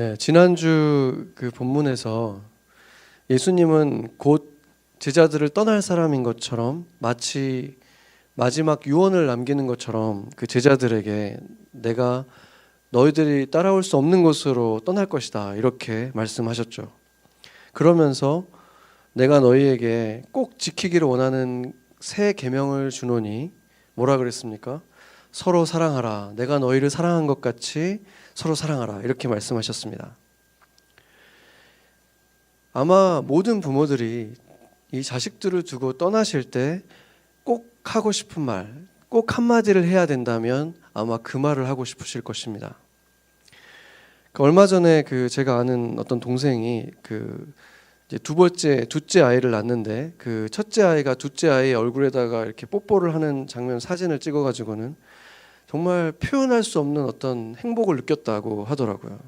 네, 지난주 그 본문에서 예수님은 곧 제자들을 떠날 사람인 것처럼 마치 마지막 유언을 남기는 것처럼 그 제자들에게 내가 너희들이 따라올 수 없는 곳으로 떠날 것이다 이렇게 말씀하셨죠. 그러면서 내가 너희에게 꼭 지키기를 원하는 새 계명을 주노니 뭐라 그랬습니까? 서로 사랑하라. 내가 너희를 사랑한 것 같이 서로 사랑하라. 이렇게 말씀하셨습니다. 아마 모든 부모들이 이 자식들을 두고 떠나실 때 꼭 하고 싶은 말, 꼭 한마디를 해야 된다면 아마 그 말을 하고 싶으실 것입니다. 얼마 전에 제가 아는 어떤 동생이 이제 둘째 아이를 낳는데 그 첫째 아이가 둘째 아이의 얼굴에다가 이렇게 뽀뽀를 하는 장면 사진을 찍어가지고는 정말 표현할 수 없는 어떤 행복을 느꼈다고 하더라고요.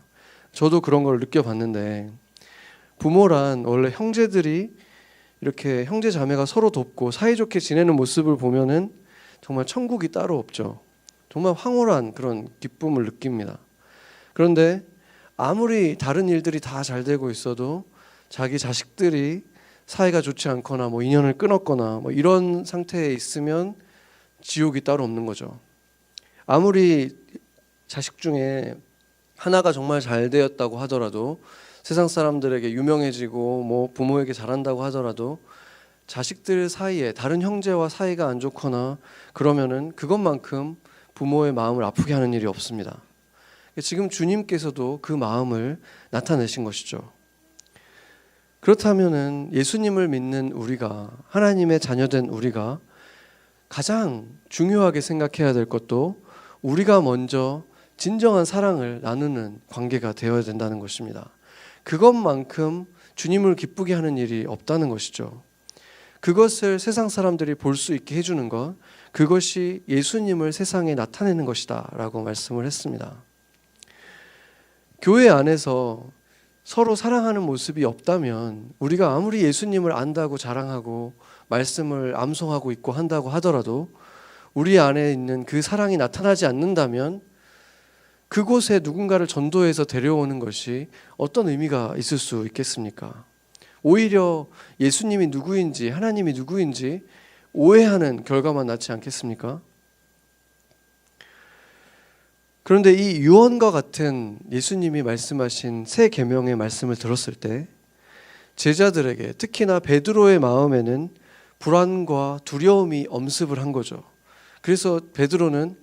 저도 그런 걸 느껴봤는데 부모란 원래 형제들이 이렇게 형제 자매가 서로 돕고 사이좋게 지내는 모습을 보면은 정말 천국이 따로 없죠. 정말 황홀한 그런 기쁨을 느낍니다. 그런데 아무리 다른 일들이 다 잘 되고 있어도 자기 자식들이 사이가 좋지 않거나 뭐 인연을 끊었거나 뭐 이런 상태에 있으면 지옥이 따로 없는 거죠. 아무리 자식 중에 하나가 정말 잘 되었다고 하더라도 세상 사람들에게 유명해지고 뭐 부모에게 잘한다고 하더라도 자식들 사이에 다른 형제와 사이가 안 좋거나 그러면은 그것만큼 부모의 마음을 아프게 하는 일이 없습니다. 지금 주님께서도 그 마음을 나타내신 것이죠. 그렇다면은 예수님을 믿는 우리가, 하나님의 자녀된 우리가 가장 중요하게 생각해야 될 것도 우리가 먼저 진정한 사랑을 나누는 관계가 되어야 된다는 것입니다. 그것만큼 주님을 기쁘게 하는 일이 없다는 것이죠. 그것을 세상 사람들이 볼 수 있게 해주는 것, 그것이 예수님을 세상에 나타내는 것이다 라고 말씀을 했습니다. 교회 안에서 서로 사랑하는 모습이 없다면 우리가 아무리 예수님을 안다고 자랑하고 말씀을 암송하고 있고 한다고 하더라도 우리 안에 있는 그 사랑이 나타나지 않는다면 그곳에 누군가를 전도해서 데려오는 것이 어떤 의미가 있을 수 있겠습니까? 오히려 예수님이 누구인지 하나님이 누구인지 오해하는 결과만 낳지 않겠습니까? 그런데 이 유언과 같은 예수님이 말씀하신 새 계명의 말씀을 들었을 때 제자들에게 특히나 베드로의 마음에는 불안과 두려움이 엄습을 한 거죠. 그래서 베드로는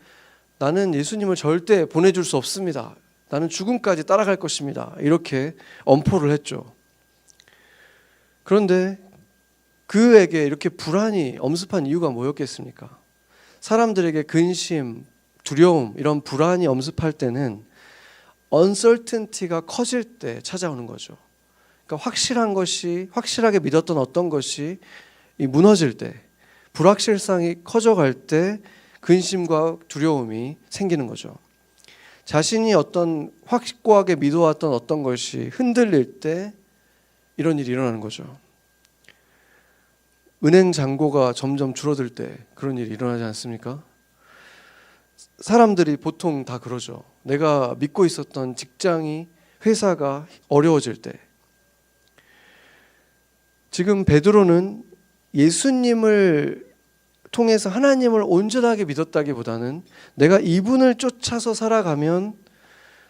나는 예수님을 절대 보내줄 수 없습니다. 나는 죽음까지 따라갈 것입니다. 이렇게 엄포를 했죠. 그런데 그에게 이렇게 불안이 엄습한 이유가 뭐였겠습니까? 사람들에게 근심, 두려움, 이런 불안이 엄습할 때는 uncertainty가 커질 때 찾아오는 거죠. 그러니까 확실하게 믿었던 어떤 것이 무너질 때, 불확실성이 커져갈 때 근심과 두려움이 생기는 거죠. 자신이 어떤 확고하게 믿어왔던 어떤 것이 흔들릴 때 이런 일이 일어나는 거죠. 은행 잔고가 점점 줄어들 때 그런 일이 일어나지 않습니까? 사람들이 보통 다 그러죠. 내가 믿고 있었던 직장이, 회사가 어려워질 때. 지금 베드로는 예수님을 통해서 하나님을 온전하게 믿었다기보다는 내가 이분을 쫓아서 살아가면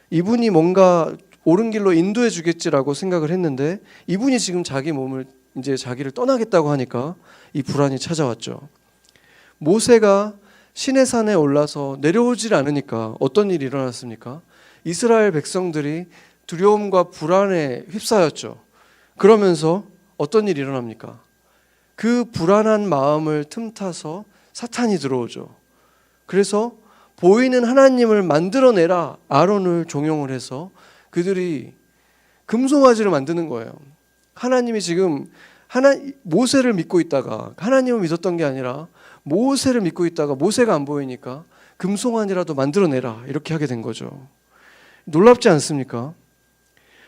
이분이 뭔가 옳은 길로 인도해 주겠지라고 생각을 했는데 이분이 지금 이제 자기를 떠나겠다고 하니까 이 불안이 찾아왔죠. 모세가 시내산에 올라서 내려오질 않으니까 어떤 일이 일어났습니까? 이스라엘 백성들이 두려움과 불안에 휩싸였죠. 그러면서 어떤 일이 일어납니까? 그 불안한 마음을 틈타서 사탄이 들어오죠. 그래서 보이는 하나님을 만들어내라 아론을 종용을 해서 그들이 금송아지를 만드는 거예요. 하나님이 지금 모세를 믿고 있다가 하나님을 믿었던 게 아니라 모세를 믿고 있다가 모세가 안 보이니까 금송아지라도 만들어내라 이렇게 하게 된 거죠. 놀랍지 않습니까?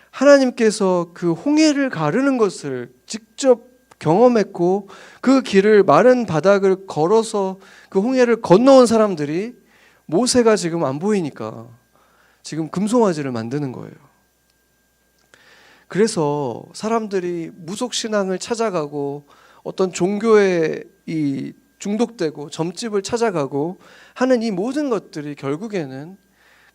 하나님께서 그 홍해를 가르는 것을 직접 경험했고 그 길을 마른 바닥을 걸어서 그 홍해를 건너온 사람들이 모세가 지금 안 보이니까 지금 금송아지를 만드는 거예요. 그래서 사람들이 무속신앙을 찾아가고 어떤 종교에 이 중독되고 점집을 찾아가고 하는 이 모든 것들이 결국에는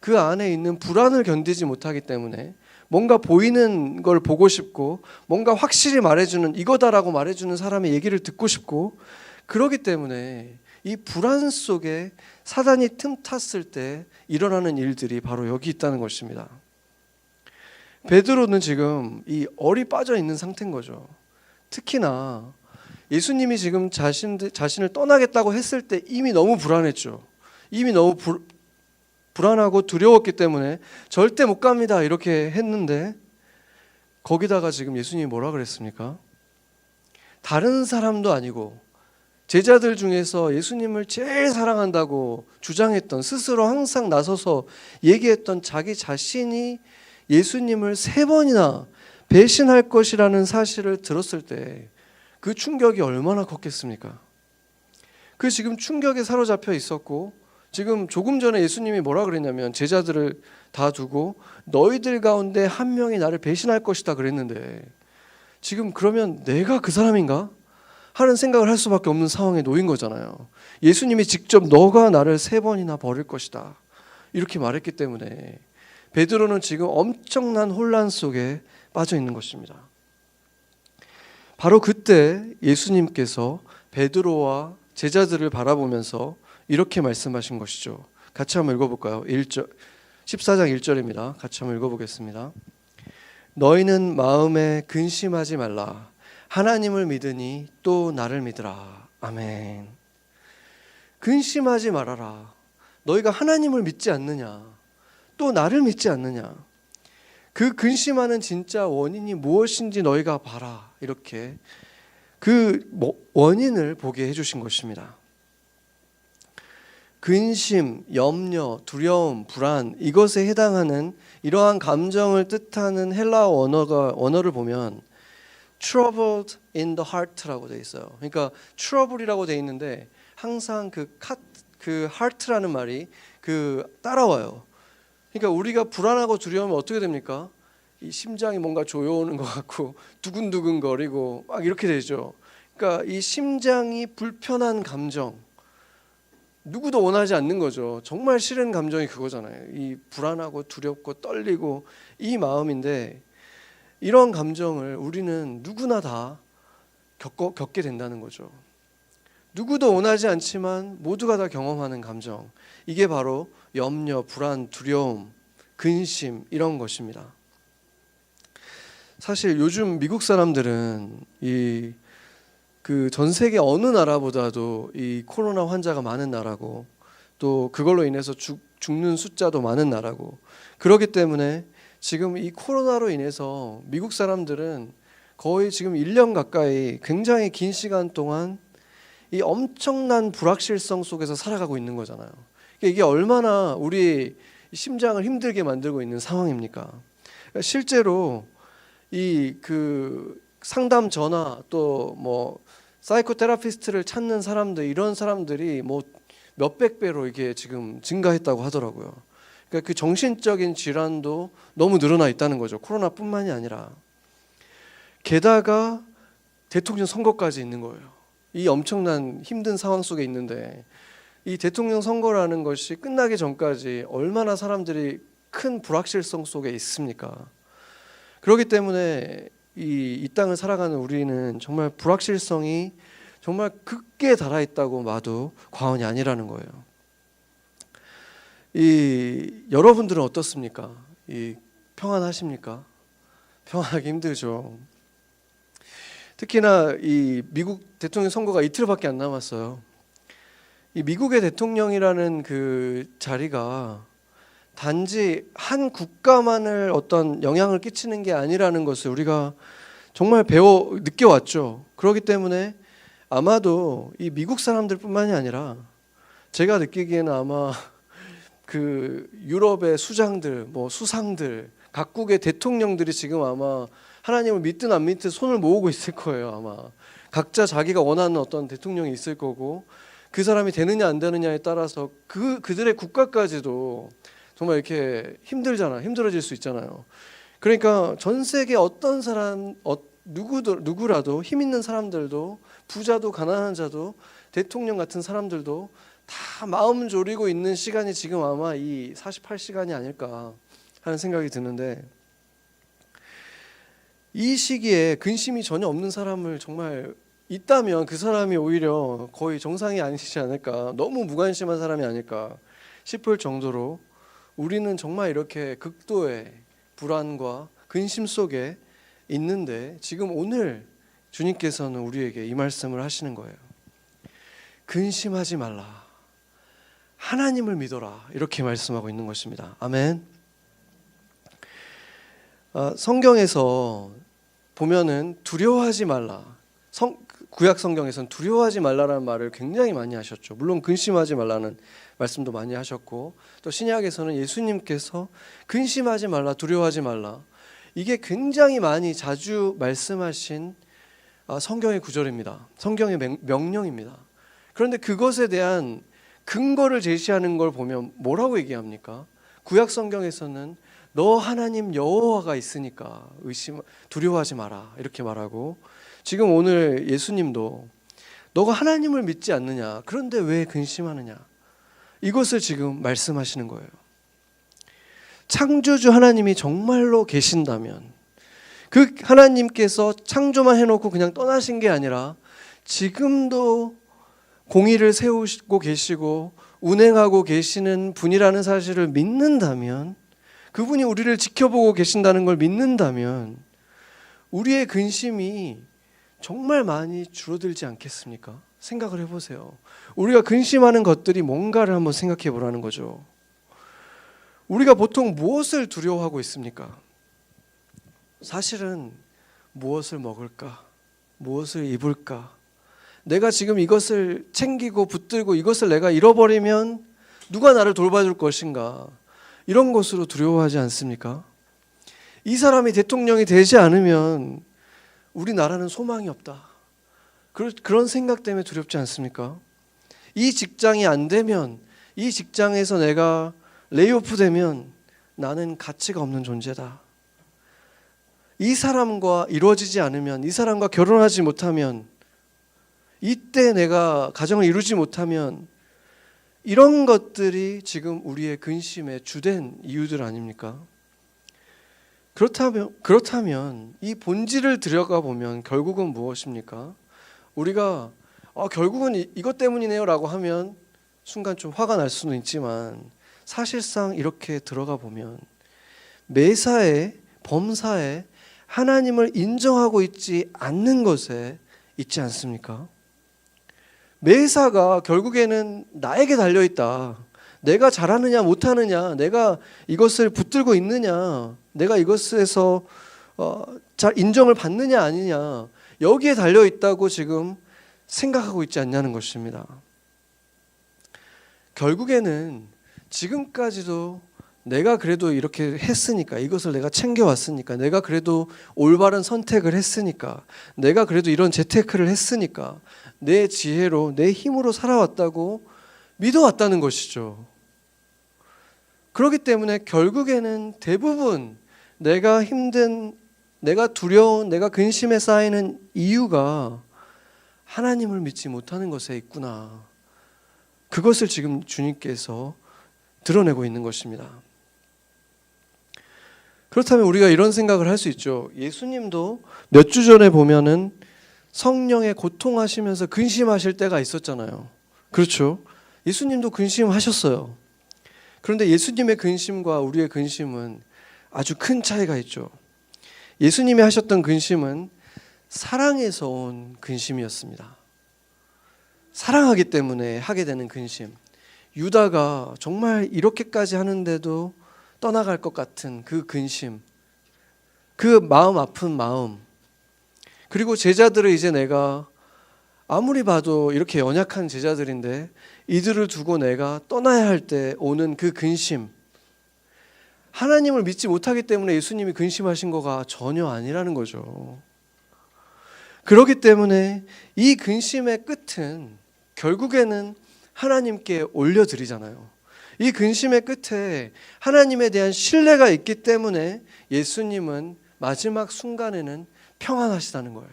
그 안에 있는 불안을 견디지 못하기 때문에 뭔가 보이는 걸 보고 싶고 뭔가 확실히 말해주는 이거다라고 말해주는 사람의 얘기를 듣고 싶고 그러기 때문에 이 불안 속에 사단이 틈탔을 때 일어나는 일들이 바로 여기 있다는 것입니다. 베드로는 지금 이 얼이 빠져 있는 상태인 거죠. 특히나 예수님이 지금 자신을 떠나겠다고 했을 때 이미 너무 불안했죠. 이미 너무 불안하고 두려웠기 때문에 절대 못 갑니다 이렇게 했는데 거기다가 지금 예수님이 뭐라 그랬습니까? 다른 사람도 아니고 제자들 중에서 예수님을 제일 사랑한다고 주장했던 스스로 항상 나서서 얘기했던 자기 자신이 예수님을 3번이나 배신할 것이라는 사실을 들었을 때 그 충격이 얼마나 컸겠습니까? 그 지금 충격에 사로잡혀 있었고 지금 조금 전에 예수님이 뭐라 그랬냐면 제자들을 다 두고 너희들 가운데 한 명이 나를 배신할 것이다 그랬는데 지금 그러면 내가 그 사람인가? 하는 생각을 할 수밖에 없는 상황에 놓인 거잖아요. 예수님이 직접 너가 나를 3번이나 버릴 것이다 이렇게 말했기 때문에 베드로는 지금 엄청난 혼란 속에 빠져 있는 것입니다. 바로 그때 예수님께서 베드로와 제자들을 바라보면서 이렇게 말씀하신 것이죠. 같이 한번 읽어볼까요? 14장 1절입니다. 같이 한번 읽어보겠습니다. 너희는 마음에 근심하지 말라. 하나님을 믿으니 또 나를 믿으라. 아멘. 근심하지 말아라. 너희가 하나님을 믿지 않느냐? 또 나를 믿지 않느냐? 그 근심하는 진짜 원인이 무엇인지 너희가 봐라. 이렇게 그 원인을 보게 해주신 것입니다. 근심, 염려, 두려움, 불안 이것에 해당하는 이러한 감정을 뜻하는 헬라어 언어를 보면 troubled in the heart라고 돼 있어요. 그러니까 trouble이라고 돼 있는데 항상 그 heart라는 말이 따라와요. 그러니까 우리가 불안하고 두려우면 어떻게 됩니까? 이 심장이 뭔가 조여오는 것 같고 두근두근 거리고 막 이렇게 되죠. 그러니까 이 심장이 불편한 감정 누구도 원하지 않는 거죠. 정말 싫은 감정이 그거잖아요. 이 불안하고 두렵고 떨리고 이 마음인데 이런 감정을 우리는 누구나 다 겪게 된다는 거죠. 누구도 원하지 않지만 모두가 다 경험하는 감정. 이게 바로 염려, 불안, 두려움, 근심 이런 것입니다. 사실 요즘 미국 사람들은 전 세계 어느 나라보다도 이 코로나 환자가 많은 나라고 또 그걸로 인해서 죽는 숫자도 많은 나라고 그렇기 때문에 지금 이 코로나로 인해서 미국 사람들은 거의 지금 1년 가까이 굉장히 긴 시간 동안 이 엄청난 불확실성 속에서 살아가고 있는 거잖아요. 이게 얼마나 우리 심장을 힘들게 만들고 있는 상황입니까? 실제로 상담 전화 또 사이코테라피스트를 찾는 사람들 이런 사람들이 몇백 배로 이게 지금 증가했다고 하더라고요. 그러니까 그 정신적인 질환도 너무 늘어나 있다는 거죠. 코로나뿐만이 아니라 게다가 대통령 선거까지 있는 거예요. 이 엄청난 힘든 상황 속에 있는데 이 대통령 선거라는 것이 끝나기 전까지 얼마나 사람들이 큰 불확실성 속에 있습니까? 그렇기 때문에 이 땅을 살아가는 우리는 정말 불확실성이 정말 극계에 달하 있다고 봐도 과언이 아니라는 거예요. 여러분들은 어떻습니까? 평안하십니까? 평안하기 힘들죠. 특히나 이 미국 대통령 선거가 이틀밖에 안 남았어요. 이 미국의 대통령이라는 그 자리가 단지 한 국가만을 어떤 영향을 끼치는 게 아니라는 것을 우리가 정말 느껴왔죠. 그렇기 때문에 아마도 이 미국 사람들뿐만이 아니라 제가 느끼기에는 아마 그 유럽의 수장들, 수상들, 각국의 대통령들이 지금 아마 하나님을 믿든 안 믿든 손을 모으고 있을 거예요. 아마 각자 자기가 원하는 어떤 대통령이 있을 거고 그 사람이 되느냐 안 되느냐에 따라서 그들의 국가까지도 정말 이렇게 힘들어질 수 있잖아요. 그러니까 전 세계 어떤 사람, 누구라도 힘 있는 사람들도, 부자도 가난한 자도, 대통령 같은 사람들도 다 마음 졸이고 있는 시간이 지금 아마 이 48시간이 아닐까 하는 생각이 드는데, 이 시기에 근심이 전혀 없는 사람을 정말 있다면 그 사람이 오히려 거의 정상이 아니지 않을까, 너무 무관심한 사람이 아닐까 싶을 정도로 우리는 정말 이렇게 극도의 불안과 근심 속에 있는데, 지금 오늘 주님께서는 우리에게 이 말씀을 하시는 거예요. 근심하지 말라, 하나님을 믿어라, 이렇게 말씀하고 있는 것입니다. 아멘. 성경에서 보면은 두려워하지 말라, 구약 성경에서는 두려워하지 말라라는 말을 굉장히 많이 하셨죠. 물론 근심하지 말라는 말씀도 많이 하셨고, 또 신약에서는 예수님께서 근심하지 말라, 두려워하지 말라, 이게 굉장히 많이 자주 말씀하신 성경의 구절입니다. 성경의 명령입니다. 그런데 그것에 대한 근거를 제시하는 걸 보면 뭐라고 얘기합니까? 구약 성경에서는 너 하나님 여호와가 있으니까 두려워하지 마라, 이렇게 말하고, 지금 오늘 예수님도 너가 하나님을 믿지 않느냐, 그런데 왜 근심하느냐, 이것을 지금 말씀하시는 거예요. 창조주 하나님이 정말로 계신다면, 그 하나님께서 창조만 해놓고 그냥 떠나신 게 아니라 지금도 공의를 세우고 계시고 운행하고 계시는 분이라는 사실을 믿는다면, 그분이 우리를 지켜보고 계신다는 걸 믿는다면 우리의 근심이 정말 많이 줄어들지 않겠습니까? 생각을 해보세요. 우리가 근심하는 것들이 뭔가를 한번 생각해 보라는 거죠. 우리가 보통 무엇을 두려워하고 있습니까? 사실은 무엇을 먹을까? 무엇을 입을까? 내가 지금 이것을 챙기고 붙들고 이것을 내가 잃어버리면 누가 나를 돌봐줄 것인가? 이런 것으로 두려워하지 않습니까? 이 사람이 대통령이 되지 않으면 우리나라는 소망이 없다, 그런 생각 때문에 두렵지 않습니까? 이 직장이 안 되면, 이 직장에서 내가 레이오프 되면 나는 가치가 없는 존재다, 이 사람과 이루어지지 않으면, 이 사람과 결혼하지 못하면, 이때 내가 가정을 이루지 못하면, 이런 것들이 지금 우리의 근심의 주된 이유들 아닙니까? 그렇다면 이 본질을 들여가 보면 결국은 무엇입니까? 우리가 결국은 이것 때문이네요 라고 하면 순간 좀 화가 날 수는 있지만, 사실상 이렇게 들어가 보면 매사에, 범사에 하나님을 인정하고 있지 않는 것에 있지 않습니까? 매사가 결국에는 나에게 달려있다. 내가 잘하느냐 못하느냐, 내가 이것을 붙들고 있느냐, 내가 이것에서 잘 인정을 받느냐 아니냐, 여기에 달려있다고 지금 생각하고 있지 않냐는 것입니다. 결국에는 지금까지도 내가 그래도 이렇게 했으니까, 이것을 내가 챙겨왔으니까, 내가 그래도 올바른 선택을 했으니까, 내가 그래도 이런 재테크를 했으니까, 내 지혜로, 내 힘으로 살아왔다고 믿어왔다는 것이죠. 그렇기 때문에 결국에는 대부분 내가 힘든, 내가 두려운, 내가 근심에 쌓이는 이유가 하나님을 믿지 못하는 것에 있구나, 그것을 지금 주님께서 드러내고 있는 것입니다. 그렇다면 우리가 이런 생각을 할 수 있죠. 예수님도 몇 주 전에 보면은 성령에 고통하시면서 근심하실 때가 있었잖아요. 그렇죠? 예수님도 근심하셨어요. 그런데 예수님의 근심과 우리의 근심은 아주 큰 차이가 있죠. 예수님이 하셨던 근심은 사랑에서 온 근심이었습니다. 사랑하기 때문에 하게 되는 근심. 유다가 정말 이렇게까지 하는데도 떠나갈 것 같은 그 근심, 그 마음 아픈 마음, 그리고 제자들을 이제 내가 아무리 봐도 이렇게 연약한 제자들인데 이들을 두고 내가 떠나야 할 때 오는 그 근심, 하나님을 믿지 못하기 때문에 예수님이 근심하신 거가 전혀 아니라는 거죠. 그렇기 때문에 이 근심의 끝은 결국에는 하나님께 올려드리잖아요. 이 근심의 끝에 하나님에 대한 신뢰가 있기 때문에 예수님은 마지막 순간에는 평안하시다는 거예요.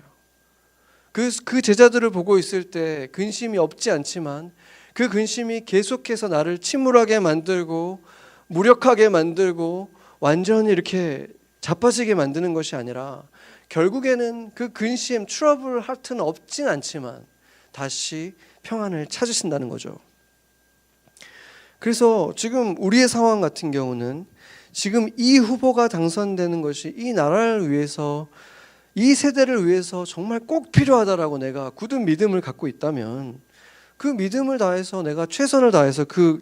그 제자들을 보고 있을 때 근심이 없지 않지만 그 근심이 계속해서 나를 침울하게 만들고 무력하게 만들고 완전히 이렇게 자빠지게 만드는 것이 아니라 결국에는 그 근심, 트러블 하트는 없진 않지만 다시 평안을 찾으신다는 거죠. 그래서 지금 우리의 상황 같은 경우는 지금 이 후보가 당선되는 것이 이 나라를 위해서, 이 세대를 위해서 정말 꼭 필요하다라고 내가 굳은 믿음을 갖고 있다면 그 믿음을 다해서 내가 최선을 다해서 그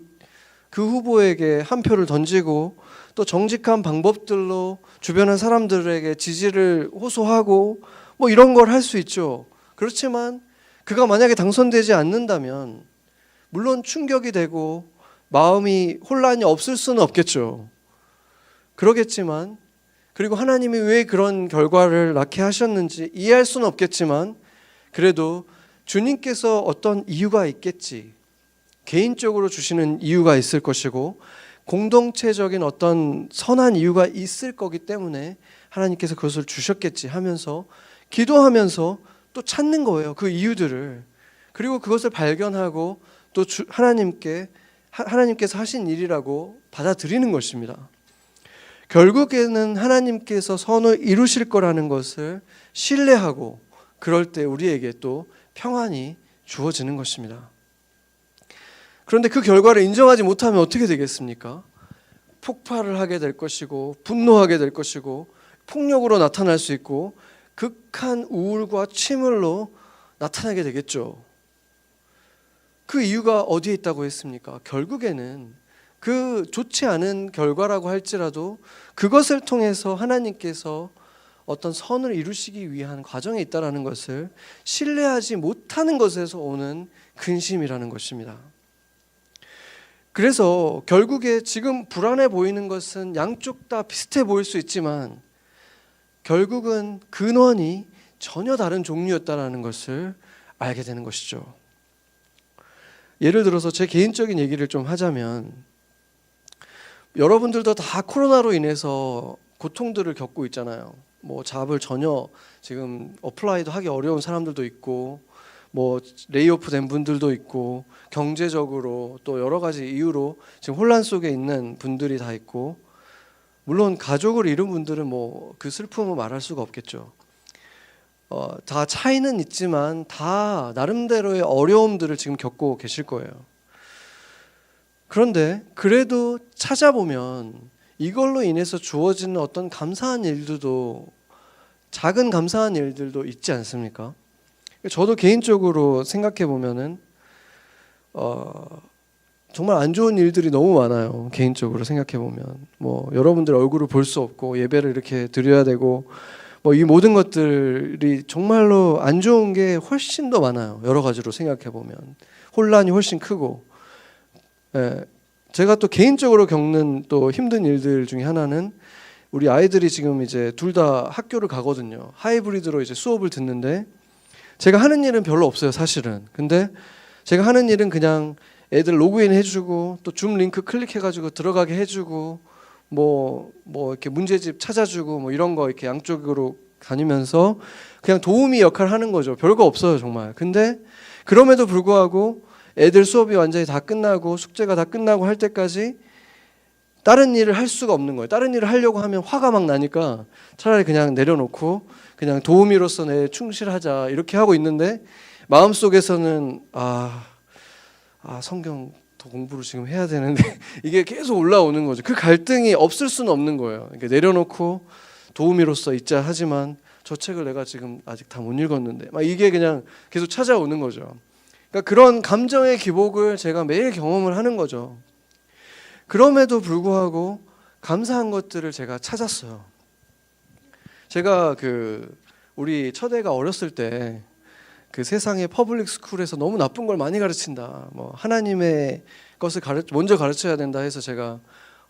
후보에게 한 표를 던지고 또 정직한 방법들로 주변의 사람들에게 지지를 호소하고 뭐 이런 걸 할 수 있죠. 그렇지만 그가 만약에 당선되지 않는다면 물론 충격이 되고 마음이 혼란이 없을 수는 없겠죠. 그러겠지만, 그리고 하나님이 왜 그런 결과를 낳게 하셨는지 이해할 수는 없겠지만 그래도 주님께서 어떤 이유가 있겠지. 개인적으로 주시는 이유가 있을 것이고 공동체적인 어떤 선한 이유가 있을 거기 때문에 하나님께서 그것을 주셨겠지 하면서 기도하면서 또 찾는 거예요. 그 이유들을. 그리고 그것을 발견하고 또 하나님께서 하신 일이라고 받아들이는 것입니다. 결국에는 하나님께서 선을 이루실 거라는 것을 신뢰하고 그럴 때 우리에게 또 평안이 주어지는 것입니다. 그런데 그 결과를 인정하지 못하면 어떻게 되겠습니까? 폭발을 하게 될 것이고 분노하게 될 것이고 폭력으로 나타날 수 있고 극한 우울과 침울로 나타나게 되겠죠. 그 이유가 어디에 있다고 했습니까? 결국에는 그 좋지 않은 결과라고 할지라도 그것을 통해서 하나님께서 어떤 선을 이루시기 위한 과정에 있다는 것을 신뢰하지 못하는 것에서 오는 근심이라는 것입니다. 그래서 결국에 지금 불안해 보이는 것은 양쪽 다 비슷해 보일 수 있지만 결국은 근원이 전혀 다른 종류였다는 것을 알게 되는 것이죠. 예를 들어서 제 개인적인 얘기를 좀 하자면 여러분들도 다 코로나로 인해서 고통들을 겪고 있잖아요. 뭐 잡을 전혀 지금 어플라이도 하기 어려운 사람들도 있고 뭐 레이오프 된 분들도 있고 경제적으로 또 여러 가지 이유로 지금 혼란 속에 있는 분들이 다 있고 물론 가족을 잃은 분들은 뭐 그 슬픔을 말할 수가 없겠죠. 다 차이는 있지만 다 나름대로의 어려움들을 지금 겪고 계실 거예요. 그런데 그래도 찾아보면 이걸로 인해서 주어지는 어떤 감사한 일들도 작은 감사한 일들도 있지 않습니까? 저도 개인적으로 생각해 보면은 정말 안 좋은 일들이 너무 많아요. 개인적으로 생각해 보면 뭐 여러분들 얼굴을 볼 수 없고 예배를 이렇게 드려야 되고 뭐 이 모든 것들이 정말로 안 좋은 게 훨씬 더 많아요. 여러 가지로 생각해 보면 혼란이 훨씬 크고 제가 또 개인적으로 겪는 또 힘든 일들 중에 하나는 우리 아이들이 지금 이제 둘 다 학교를 가거든요. 하이브리드로 이제 수업을 듣는데 제가 하는 일은 별로 없어요, 사실은. 근데 제가 하는 일은 그냥 애들 로그인 해주고 또 줌 링크 클릭해가지고 들어가게 해주고 뭐 이렇게 문제집 찾아주고 뭐 이런 거 이렇게 양쪽으로 다니면서 그냥 도우미 역할을 하는 거죠. 별거 없어요, 정말. 근데 그럼에도 불구하고 애들 수업이 완전히 다 끝나고 숙제가 다 끝나고 할 때까지 다른 일을 할 수가 없는 거예요. 다른 일을 하려고 하면 화가 막 나니까 차라리 그냥 내려놓고 그냥 도우미로서 내 충실하자 이렇게 하고 있는데 마음속에서는 성경 더 공부를 지금 해야 되는데 이게 계속 올라오는 거죠. 그 갈등이 없을 수는 없는 거예요. 이렇게 내려놓고 도우미로서 있자 하지만 저 책을 내가 지금 아직 다 못 읽었는데 막 이게 그냥 계속 찾아오는 거죠. 그러니까 그런 감정의 기복을 제가 매일 경험을 하는 거죠. 그럼에도 불구하고 감사한 것들을 제가 찾았어요. 제가 우리 첫애가 어렸을 때 그 세상의 퍼블릭 스쿨에서 너무 나쁜 걸 많이 가르친다. 뭐 하나님의 것을 먼저 가르쳐야 된다 해서 제가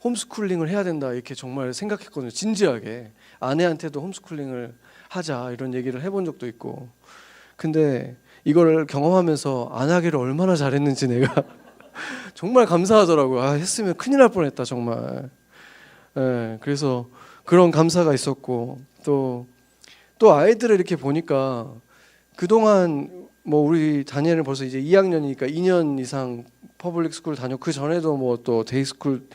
홈스쿨링을 해야 된다 이렇게 정말 생각했거든요. 진지하게 아내한테도 홈스쿨링을 하자 이런 얘기를 해본 적도 있고. 근데 이걸 경험하면서 안 하기를 얼마나 잘했는지 내가 정말 감사하더라고요. 했으면 큰일 날 뻔했다 정말. 그래서 그런 감사가 있었고 또 아이들을 이렇게 보니까 그동안 뭐 우리 다니엘은 벌써 이제 2학년이니까 2년 이상 퍼블릭 스쿨 다녔고 그 전에도 뭐 또 데이스쿨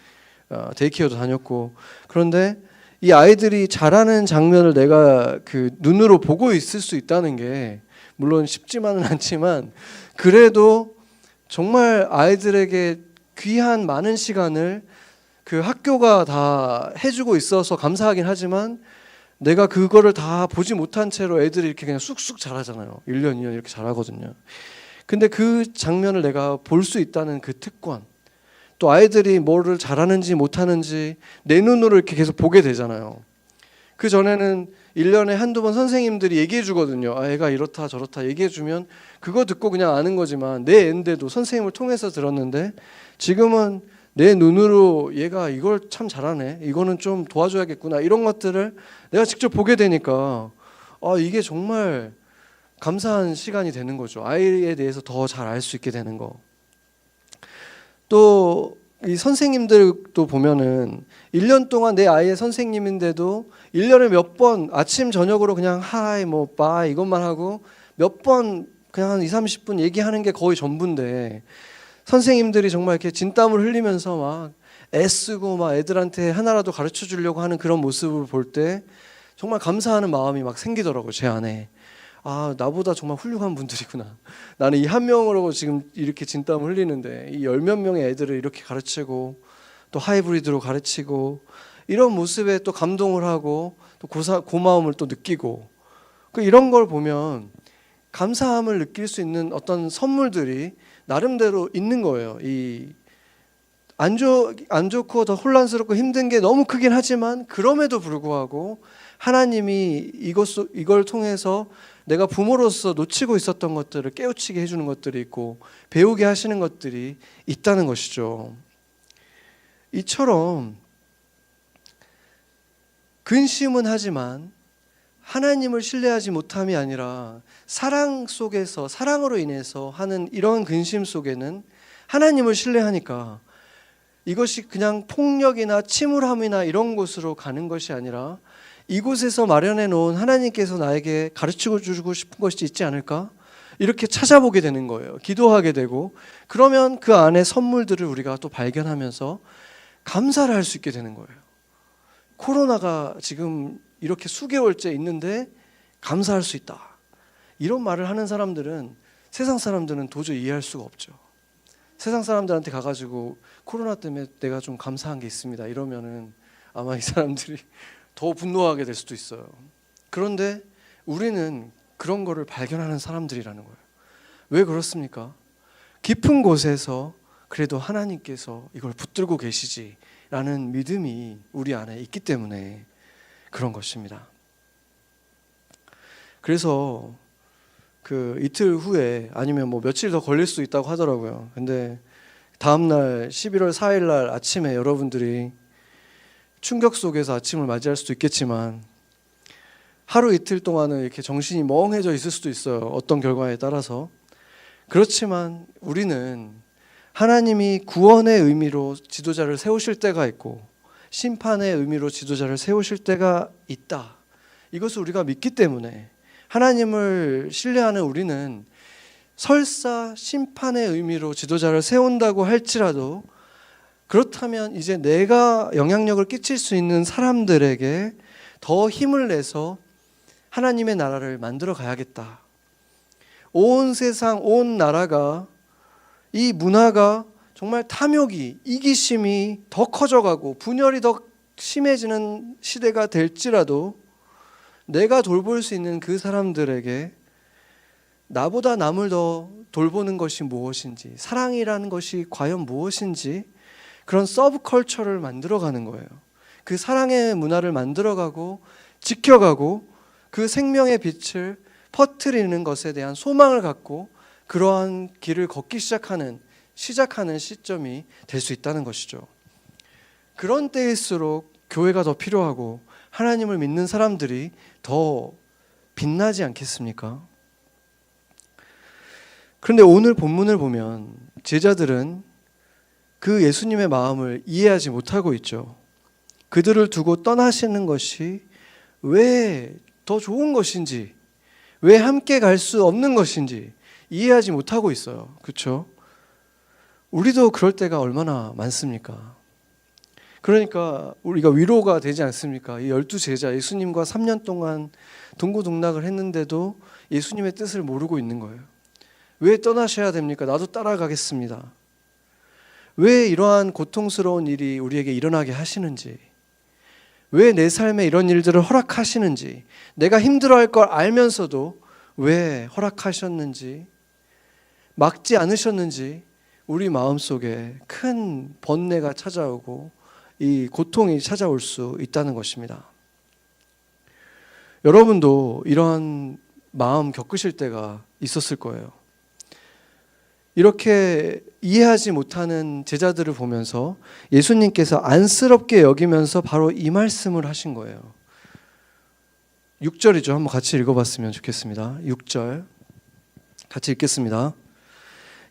데이케어도 다녔고 그런데 이 아이들이 자라는 장면을 내가 그 눈으로 보고 있을 수 있다는 게 물론 쉽지만은 않지만 그래도 정말 아이들에게 귀한 많은 시간을 그 학교가 다 해주고 있어서 감사하긴 하지만 내가 그거를 다 보지 못한 채로 애들이 이렇게 그냥 쑥쑥 자라잖아요. 1년, 2년 이렇게 자라거든요. 근데 그 장면을 내가 볼 수 있다는 그 특권, 또 아이들이 뭐를 잘하는지 못하는지 내 눈으로 이렇게 계속 보게 되잖아요. 그 전에는 1년에 한두 번 선생님들이 얘기해 주거든요. 애가 이렇다 저렇다 얘기해 주면 그거 듣고 그냥 아는 거지만 내 애인데도 선생님을 통해서 들었는데 지금은 내 눈으로 얘가 이걸 참 잘하네, 이거는 좀 도와줘야겠구나, 이런 것들을 내가 직접 보게 되니까 이게 정말 감사한 시간이 되는 거죠. 아이에 대해서 더 잘 알 수 있게 되는 거. 또 이 선생님들도 보면은 1년 동안 내 아이의 선생님인데도 1년에 몇 번 아침 저녁으로 그냥 하이 뭐 바이 이것만 하고 몇 번 그냥 한 2-30분 얘기하는 게 거의 전부인데 선생님들이 정말 이렇게 진땀을 흘리면서 막 애쓰고 막 애들한테 하나라도 가르쳐 주려고 하는 그런 모습을 볼 때 정말 감사하는 마음이 막 생기더라고요. 제 안에. 나보다 정말 훌륭한 분들이구나. 나는 이 한 명으로 지금 이렇게 진땀을 흘리는데 이 10몇 명의 애들을 이렇게 가르치고 또 하이브리드로 가르치고 이런 모습에 또 감동을 하고 또 고마움을 또 느끼고 이런 걸 보면 감사함을 느낄 수 있는 어떤 선물들이 나름대로 있는 거예요. 이 안 좋고 더 혼란스럽고 힘든 게 너무 크긴 하지만 그럼에도 불구하고 하나님이 이걸 통해서 내가 부모로서 놓치고 있었던 것들을 깨우치게 해주는 것들이 있고 배우게 하시는 것들이 있다는 것이죠. 이처럼 근심은 하지만 하나님을 신뢰하지 못함이 아니라 사랑 속에서 사랑으로 인해서 하는 이런 근심 속에는 하나님을 신뢰하니까 이것이 그냥 폭력이나 침울함이나 이런 곳으로 가는 것이 아니라 이곳에서 마련해 놓은 하나님께서 나에게 가르치고 주고 싶은 것이 있지 않을까? 이렇게 찾아보게 되는 거예요. 기도하게 되고 그러면 그 안에 선물들을 우리가 또 발견하면서 감사를 할 수 있게 되는 거예요. 코로나가 지금 이렇게 수개월째 있는데 감사할 수 있다. 이런 말을 하는 사람들은 세상 사람들은 도저히 이해할 수가 없죠. 세상 사람들한테 가가지고 코로나 때문에 내가 좀 감사한 게 있습니다 이러면은 아마 이 사람들이 더 분노하게 될 수도 있어요. 그런데 우리는 그런 거를 발견하는 사람들이라는 거예요. 왜 그렇습니까? 깊은 곳에서 그래도 하나님께서 이걸 붙들고 계시지라는 믿음이 우리 안에 있기 때문에 그런 것입니다. 그래서 그 이틀 후에 아니면 뭐 며칠 더 걸릴 수 있다고 하더라고요. 근데 다음날 11월 4일 날 아침에 여러분들이 충격 속에서 아침을 맞이할 수도 있겠지만 하루 이틀 동안은 이렇게 정신이 멍해져 있을 수도 있어요. 어떤 결과에 따라서. 그렇지만 우리는 하나님이 구원의 의미로 지도자를 세우실 때가 있고 심판의 의미로 지도자를 세우실 때가 있다. 이것을 우리가 믿기 때문에 하나님을 신뢰하는 우리는 설사 심판의 의미로 지도자를 세운다고 할지라도 그렇다면 이제 내가 영향력을 끼칠 수 있는 사람들에게 더 힘을 내서 하나님의 나라를 만들어 가야겠다. 온 세상, 온 나라가 이 문화가 정말 탐욕이, 이기심이 더 커져가고 분열이 더 심해지는 시대가 될지라도 내가 돌볼 수 있는 그 사람들에게 나보다 남을 더 돌보는 것이 무엇인지, 사랑이라는 것이 과연 무엇인지 그런 서브컬처를 만들어가는 거예요. 그 사랑의 문화를 만들어가고 지켜가고 그 생명의 빛을 퍼뜨리는 것에 대한 소망을 갖고 그러한 길을 걷기 시작하는 시점이 될 수 있다는 것이죠. 그런 때일수록 교회가 더 필요하고 하나님을 믿는 사람들이 더 빛나지 않겠습니까? 그런데 오늘 본문을 보면 제자들은 그 예수님의 마음을 이해하지 못하고 있죠. 그들을 두고 떠나시는 것이 왜 더 좋은 것인지, 왜 함께 갈 수 없는 것인지 이해하지 못하고 있어요. 그렇죠? 우리도 그럴 때가 얼마나 많습니까? 그러니까 우리가 위로가 되지 않습니까? 이 12제자 예수님과 3년 동안 동고동락을 했는데도 예수님의 뜻을 모르고 있는 거예요. 왜 떠나셔야 됩니까? 나도 따라가겠습니다. 왜 이러한 고통스러운 일이 우리에게 일어나게 하시는지, 왜 내 삶에 이런 일들을 허락하시는지, 내가 힘들어할 걸 알면서도 왜 허락하셨는지, 막지 않으셨는지 우리 마음속에 큰 번뇌가 찾아오고 이 고통이 찾아올 수 있다는 것입니다. 여러분도 이러한 마음 겪으실 때가 있었을 거예요. 이렇게 이해하지 못하는 제자들을 보면서 예수님께서 안쓰럽게 여기면서 바로 이 말씀을 하신 거예요. 6절이죠. 한번 같이 읽어봤으면 좋겠습니다. 6절 같이 읽겠습니다.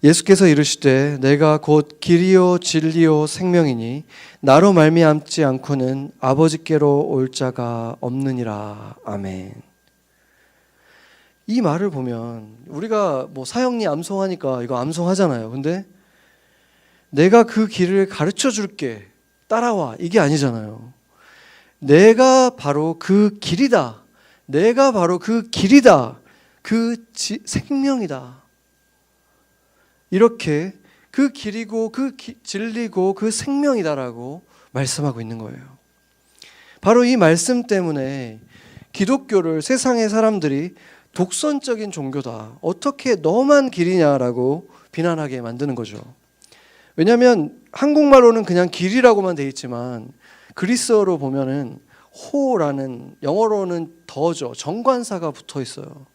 예수께서 이르시되 내가 곧 길이요 진리요 생명이니 나로 말미암지 않고는 아버지께로 올 자가 없느니라. 아멘. 이 말을 보면 우리가 뭐 사형리 암송하니까 이거 암송하잖아요. 근데 내가 그 길을 가르쳐 줄게, 따라와, 이게 아니잖아요. 내가 바로 그 길이다, 내가 바로 그 길이다, 그 생명이다, 이렇게 그 길이고 그 진리고 그 생명이다라고 말씀하고 있는 거예요. 바로 이 말씀 때문에 기독교를 세상의 사람들이 독선적인 종교다, 어떻게 너만 길이냐라고 비난하게 만드는 거죠. 왜냐하면 한국말로는 그냥 길이라고만 돼 있지만 그리스어로 보면은 호라는, 영어로는 더죠, 정관사가 붙어 있어요.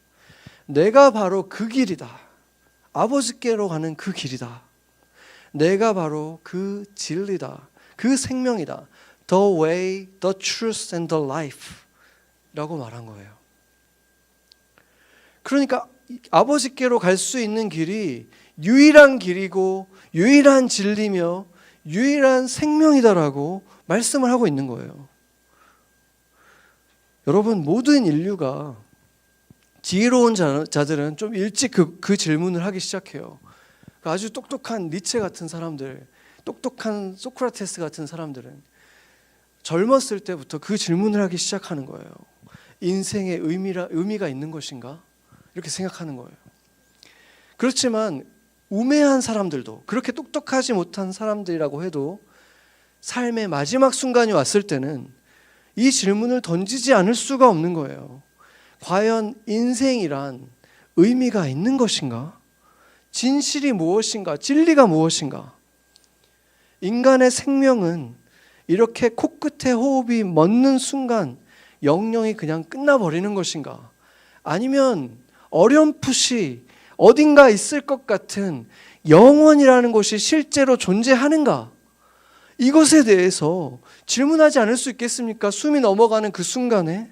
내가 바로 그 길이다, 아버지께로 가는 그 길이다, 내가 바로 그 진리다, 그 생명이다, the way, the truth and the life 라고 말한 거예요. 그러니까 아버지께로 갈 수 있는 길이 유일한 길이고 유일한 진리며 유일한 생명이다라고 말씀을 하고 있는 거예요. 여러분, 모든 인류가 지혜로운 자들은 좀 일찍 그 질문을 하기 시작해요. 아주 똑똑한 니체 같은 사람들, 똑똑한 소크라테스 같은 사람들은 젊었을 때부터 그 질문을 하기 시작하는 거예요. 인생의 의미가 있는 것인가? 이렇게 생각하는 거예요. 그렇지만 우매한 사람들도, 그렇게 똑똑하지 못한 사람들이라고 해도 삶의 마지막 순간이 왔을 때는 이 질문을 던지지 않을 수가 없는 거예요. 과연 인생이란 의미가 있는 것인가? 진실이 무엇인가? 진리가 무엇인가? 인간의 생명은 이렇게 코끝에 호흡이 멎는 순간 영영이 그냥 끝나버리는 것인가? 아니면 어렴풋이 어딘가 있을 것 같은 영원이라는 것이 실제로 존재하는가? 이것에 대해서 질문하지 않을 수 있겠습니까? 숨이 넘어가는 그 순간에.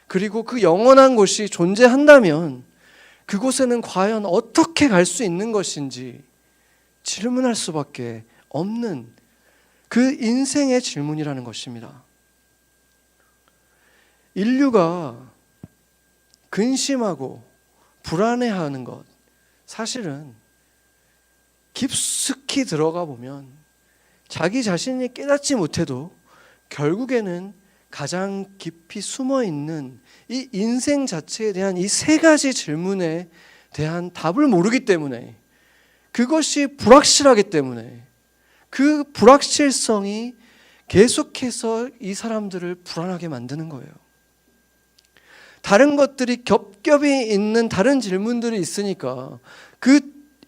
그리고 그 영원한 곳이 존재한다면 그곳에는 과연 어떻게 갈 수 있는 것인지 질문할 수밖에 없는 그 인생의 질문이라는 것입니다. 인류가 근심하고 불안해하는 것, 사실은 깊숙이 들어가 보면 자기 자신이 깨닫지 못해도 결국에는 가장 깊이 숨어 있는 이 인생 자체에 대한 이 세 가지 질문에 대한 답을 모르기 때문에, 그것이 불확실하기 때문에 그 불확실성이 계속해서 이 사람들을 불안하게 만드는 거예요. 다른 것들이 겹겹이 있는 다른 질문들이 있으니까 그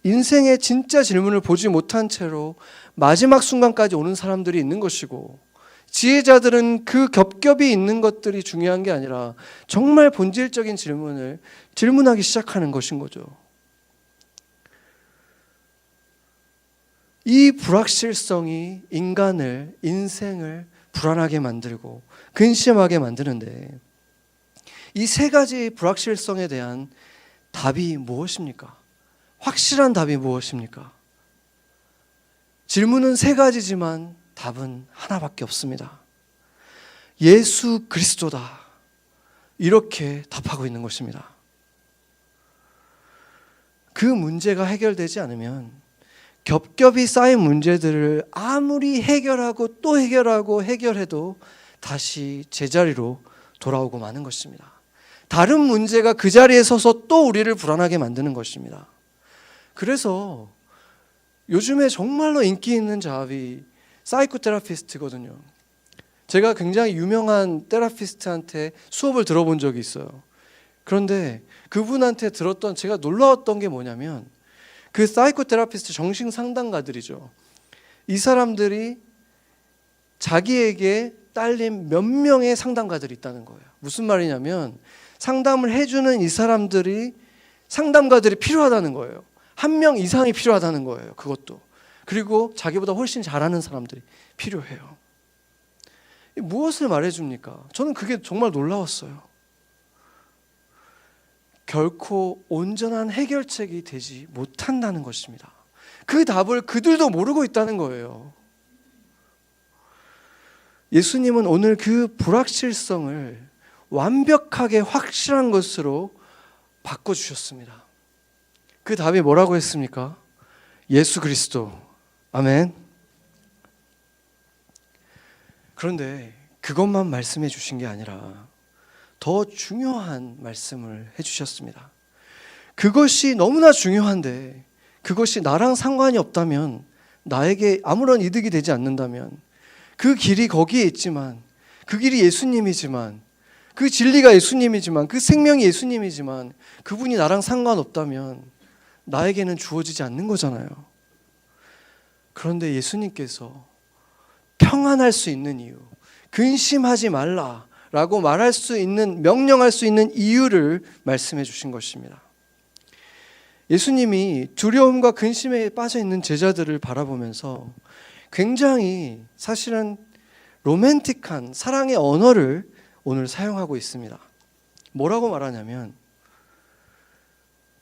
인생의 진짜 질문을 보지 못한 채로 마지막 순간까지 오는 사람들이 있는 것이고, 지혜자들은 그 겹겹이 있는 것들이 중요한 게 아니라 정말 본질적인 질문을 질문하기 시작하는 것인 거죠. 이 불확실성이 인생을 불안하게 만들고 근심하게 만드는데, 이 세 가지 불확실성에 대한 답이 무엇입니까? 확실한 답이 무엇입니까? 질문은 세 가지지만 답은 하나밖에 없습니다. 예수 그리스도다. 이렇게 답하고 있는 것입니다. 그 문제가 해결되지 않으면 겹겹이 쌓인 문제들을 아무리 해결하고 또 해결하고 해결해도 다시 제자리로 돌아오고 마는 것입니다. 다른 문제가 그 자리에 서서 또 우리를 불안하게 만드는 것입니다. 그래서 요즘에 정말로 인기 있는 자합이 사이코테라피스트거든요. 제가 굉장히 유명한 테라피스트한테 수업을 들어본 적이 있어요. 그런데 그분한테 들었던 제가 놀라웠던 게 뭐냐면 그 사이코테라피스트 정신 상담가들이죠. 이 사람들이 자기에게 딸린 몇 명의 상담가들이 있다는 거예요. 무슨 말이냐면 상담을 해주는 이 사람들이 상담가들이 필요하다는 거예요. 한 명 이상이 필요하다는 거예요. 그것도. 그리고 자기보다 훨씬 잘하는 사람들이 필요해요. 무엇을 말해줍니까? 저는 그게 정말 놀라웠어요. 결코 온전한 해결책이 되지 못한다는 것입니다. 그 답을 그들도 모르고 있다는 거예요. 예수님은 오늘 그 불확실성을 완벽하게 확실한 것으로 바꿔주셨습니다. 그 답이 뭐라고 했습니까? 예수 그리스도. 아멘. 그런데 그것만 말씀해 주신 게 아니라 더 중요한 말씀을 해주셨습니다. 그것이 너무나 중요한데 그것이 나랑 상관이 없다면, 나에게 아무런 이득이 되지 않는다면, 그 길이 거기에 있지만, 그 길이 예수님이지만, 그 진리가 예수님이지만, 그 생명이 예수님이지만 그분이 나랑 상관없다면 나에게는 주어지지 않는 거잖아요. 그런데 예수님께서 평안할 수 있는 이유, 근심하지 말라라고 말할 수 있는, 명령할 수 있는 이유를 말씀해 주신 것입니다. 예수님이 두려움과 근심에 빠져 있는 제자들을 바라보면서 굉장히 사실은 로맨틱한 사랑의 언어를 오늘 사용하고 있습니다. 뭐라고 말하냐면,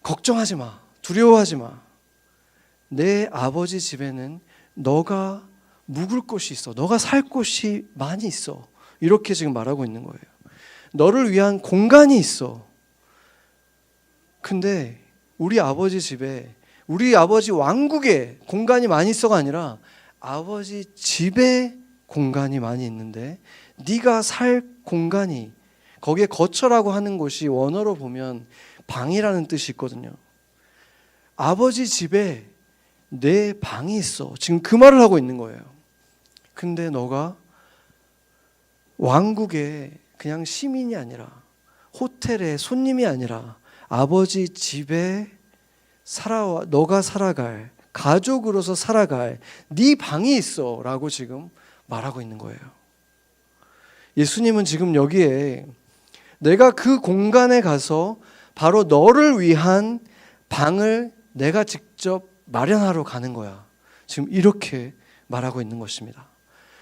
걱정하지 마, 두려워하지 마. 내 아버지 집에는 너가 묵을 곳이 있어, 너가 살 곳이 많이 있어. 이렇게 지금 말하고 있는 거예요. 너를 위한 공간이 있어. 근데 우리 아버지 집에, 우리 아버지 왕국에 공간이 많이 있어가 아니라 아버지 집에 공간이 많이 있는데 네가 살 공간이, 거기에 거처라고 하는 곳이 원어로 보면 방이라는 뜻이 있거든요. 아버지 집에 내 방이 있어. 지금 그 말을 하고 있는 거예요. 근데 너가 왕국의 그냥 시민이 아니라, 호텔의 손님이 아니라 아버지 집에 너가 살아갈, 가족으로서 살아갈 네 방이 있어 라고 지금 말하고 있는 거예요. 예수님은 지금 여기에 내가 그 공간에 가서 바로 너를 위한 방을 내가 직접 마련하러 가는 거야. 지금 이렇게 말하고 있는 것입니다.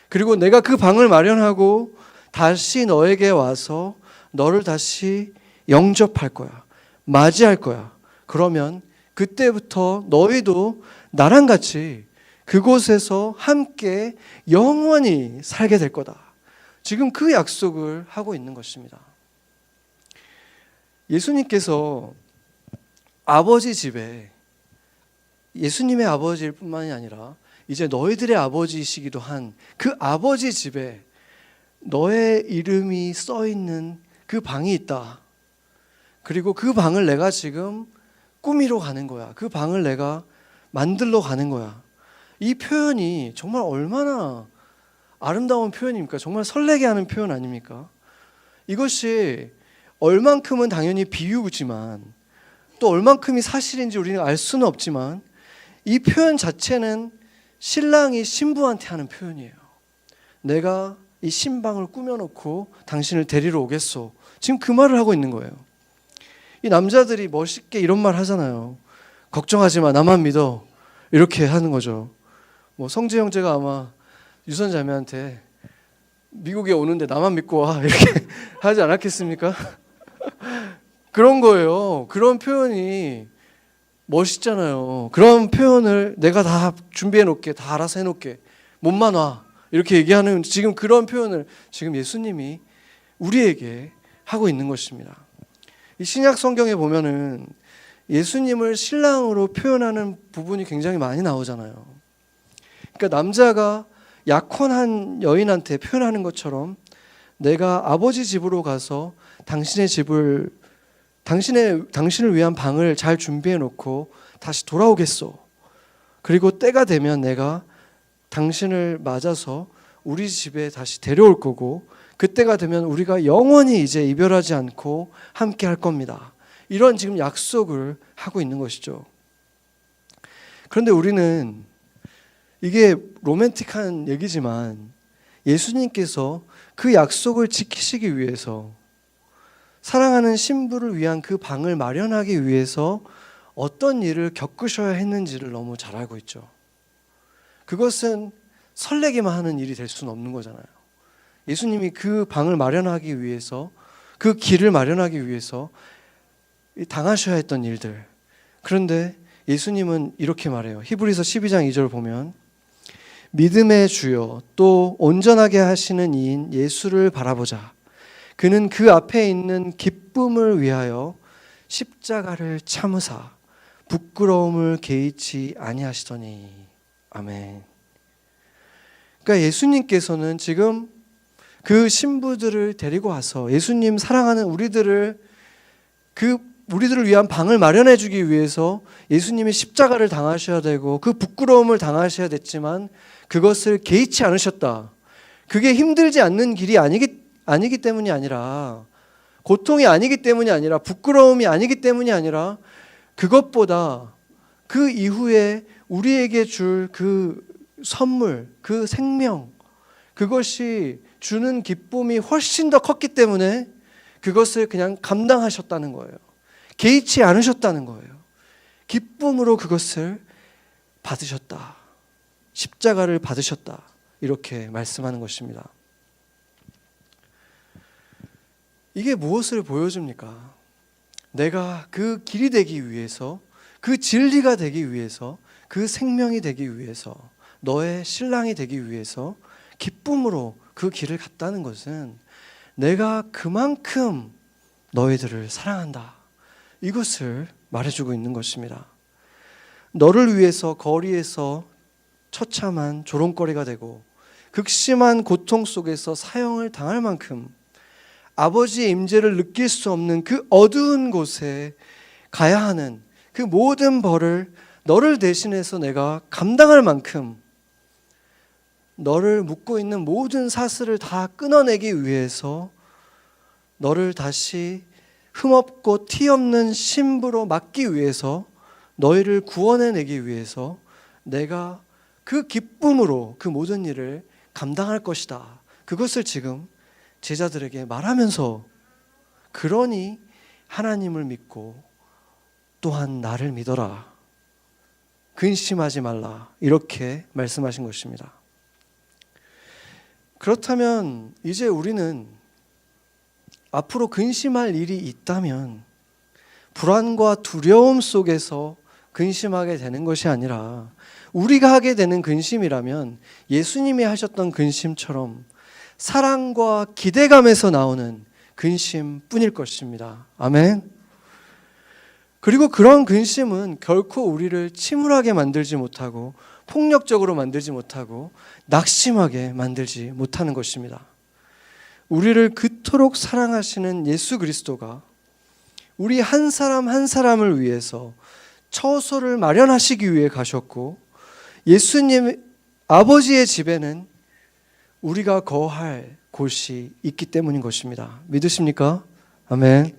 그리고 내가 그 방을 마련하고 다시 너에게 와서 너를 다시 영접할 거야. 맞이할 거야. 그러면 그때부터 너희도 나랑 같이 그곳에서 함께 영원히 살게 될 거다. 지금 그 약속을 하고 있는 것입니다. 예수님께서 아버지 집에, 예수님의 아버지일 뿐만이 아니라 이제 너희들의 아버지이시기도 한 그 아버지 집에 너의 이름이 써 있는 그 방이 있다. 그리고 그 방을 내가 지금 꾸미러 가는 거야. 그 방을 내가 만들러 가는 거야. 이 표현이 정말 얼마나 아름다운 표현입니까? 정말 설레게 하는 표현 아닙니까? 이것이 얼만큼은 당연히 비유지만 또 얼만큼이 사실인지 우리는 알 수는 없지만 이 표현 자체는 신랑이 신부한테 하는 표현이에요. 내가 이 신방을 꾸며놓고 당신을 데리러 오겠소. 지금 그 말을 하고 있는 거예요. 이 남자들이 멋있게 이런 말 하잖아요. 걱정하지 마, 나만 믿어. 이렇게 하는 거죠. 뭐 성재 형제가 아마 유선자매한테 미국에 오는데 나만 믿고 와 이렇게 하지 않았겠습니까? 그런 거예요. 그런 표현이 멋있잖아요. 그런 표현을 내가 다 준비해 놓게, 다 알아서 해 놓게, 몸만 와, 이렇게 얘기하는 지금 그런 표현을 지금 예수님이 우리에게 하고 있는 것입니다. 이 신약 성경에 보면은 예수님을 신랑으로 표현하는 부분이 굉장히 많이 나오잖아요. 그러니까 남자가 약혼한 여인한테 표현하는 것처럼 내가 아버지 집으로 가서 당신을 위한 방을 잘 준비해 놓고 다시 돌아오겠소. 그리고 때가 되면 내가 당신을 맞아서 우리 집에 다시 데려올 거고, 그때가 되면 우리가 영원히 이제 이별하지 않고 함께 할 겁니다. 이런 지금 약속을 하고 있는 것이죠. 그런데 우리는 이게 로맨틱한 얘기지만 예수님께서 그 약속을 지키시기 위해서, 사랑하는 신부를 위한 그 방을 마련하기 위해서 어떤 일을 겪으셔야 했는지를 너무 잘 알고 있죠. 그것은 설레기만 하는 일이 될 수는 없는 거잖아요. 예수님이 그 방을 마련하기 위해서, 그 길을 마련하기 위해서 당하셔야 했던 일들. 그런데 예수님은 이렇게 말해요. 히브리서 12장 2절 보면 믿음의 주요 또 온전하게 하시는 이인 예수를 바라보자. 그는 그 앞에 있는 기쁨을 위하여 십자가를 참으사 부끄러움을 개의치 아니하시더니. 아멘. 그러니까 예수님께서는 지금 그 신부들을 데리고 와서 예수님 사랑하는 우리들을 위한 방을 마련해 주기 위해서 예수님이 십자가를 당하셔야 되고 그 부끄러움을 당하셔야 됐지만 그것을 개의치 않으셨다. 그게 힘들지 않는 길이 아니기 때문이 아니라, 고통이 아니기 때문이 아니라, 부끄러움이 아니기 때문이 아니라, 그것보다 그 이후에 우리에게 줄 그 선물, 그 생명, 그것이 주는 기쁨이 훨씬 더 컸기 때문에 그것을 그냥 감당하셨다는 거예요. 개의치 않으셨다는 거예요. 기쁨으로 그것을 받으셨다. 십자가를 받으셨다. 이렇게 말씀하는 것입니다. 이게 무엇을 보여줍니까? 내가 그 길이 되기 위해서, 그 진리가 되기 위해서, 그 생명이 되기 위해서, 너의 신랑이 되기 위해서 기쁨으로 그 길을 갔다는 것은 내가 그만큼 너희들을 사랑한다. 이것을 말해주고 있는 것입니다. 너를 위해서 거리에서 처참한 조롱거리가 되고 극심한 고통 속에서 사형을 당할 만큼 아버지의 임재를 느낄 수 없는 그 어두운 곳에 가야 하는 그 모든 벌을 너를 대신해서 내가 감당할 만큼 너를 묶고 있는 모든 사슬을 다 끊어내기 위해서 너를 다시 흠없고 티 없는 신부로 맡기 위해서, 너희를 구원해내기 위해서 내가 그 기쁨으로 그 모든 일을 감당할 것이다. 그것을 지금 제자들에게 말하면서, 그러니 하나님을 믿고 또한 나를 믿어라. 근심하지 말라. 이렇게 말씀하신 것입니다. 그렇다면 이제 우리는 앞으로 근심할 일이 있다면 불안과 두려움 속에서 근심하게 되는 것이 아니라, 우리가 하게 되는 근심이라면 예수님이 하셨던 근심처럼 사랑과 기대감에서 나오는 근심뿐일 것입니다. 아멘. 그리고 그런 근심은 결코 우리를 침울하게 만들지 못하고 폭력적으로 만들지 못하고 낙심하게 만들지 못하는 것입니다. 우리를 그토록 사랑하시는 예수 그리스도가 우리 한 사람 한 사람을 위해서 처소를 마련하시기 위해 가셨고, 예수님 아버지의 집에는 우리가 거할 곳이 있기 때문인 것입니다. 믿으십니까? 아멘.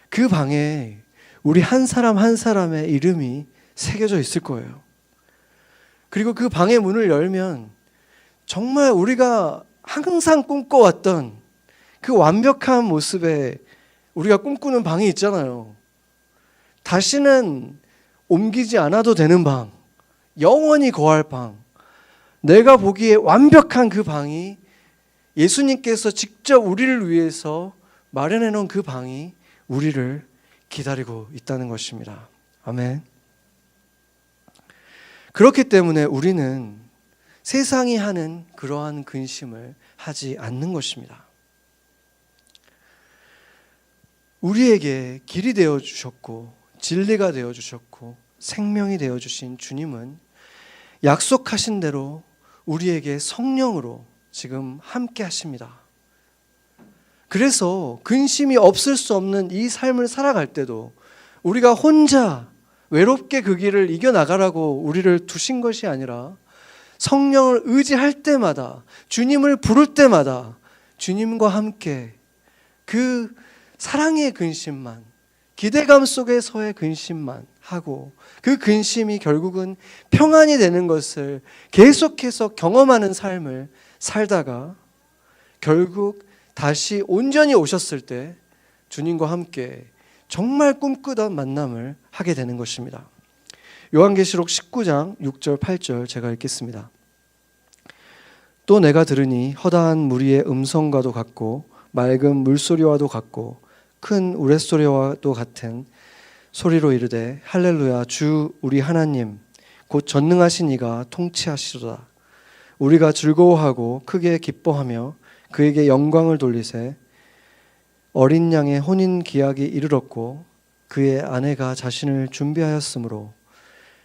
그 방에 우리 한 사람 한 사람의 이름이 새겨져 있을 거예요. 그리고 그 방의 문을 열면 정말 우리가 항상 꿈꿔왔던 그 완벽한 모습에 우리가 꿈꾸는 방이 있잖아요. 다시는 옮기지 않아도 되는 방, 영원히 거할 방, 내가 보기에 완벽한 그 방이, 예수님께서 직접 우리를 위해서 마련해 놓은 그 방이 우리를 기다리고 있다는 것입니다. 아멘. 그렇기 때문에 우리는 세상이 하는 그러한 근심을 하지 않는 것입니다. 우리에게 길이 되어 주셨고 진리가 되어 주셨고 생명이 되어 주신 주님은 약속하신 대로 우리에게 성령으로 지금 함께 하십니다. 그래서 근심이 없을 수 없는 이 삶을 살아갈 때도 우리가 혼자 외롭게 그 길을 이겨나가라고 우리를 두신 것이 아니라 성령을 의지할 때마다, 주님을 부를 때마다 주님과 함께 그 사랑의 근심만, 기대감 속에서의 근심만 하고 그 근심이 결국은 평안이 되는 것을 계속해서 경험하는 삶을 살다가 결국 다시 온전히 오셨을 때 주님과 함께 정말 꿈꾸던 만남을 하게 되는 것입니다. 요한계시록 19장 6절 8절 제가 읽겠습니다. 또 내가 들으니 허다한 무리의 음성과도 같고 맑은 물소리와도 같고 큰 우레소리와도 같은 소리로 이르되 할렐루야 주 우리 하나님 곧 전능하신 이가 통치하시도다. 우리가 즐거워하고 크게 기뻐하며 그에게 영광을 돌리세. 어린 양의 혼인 기약이 이르렀고 그의 아내가 자신을 준비하였으므로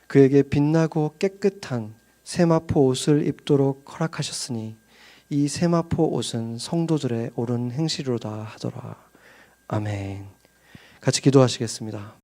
그에게 빛나고 깨끗한 세마포 옷을 입도록 허락하셨으니 이 세마포 옷은 성도들의 옳은 행실로다 하더라. 아멘. 같이 기도하시겠습니다.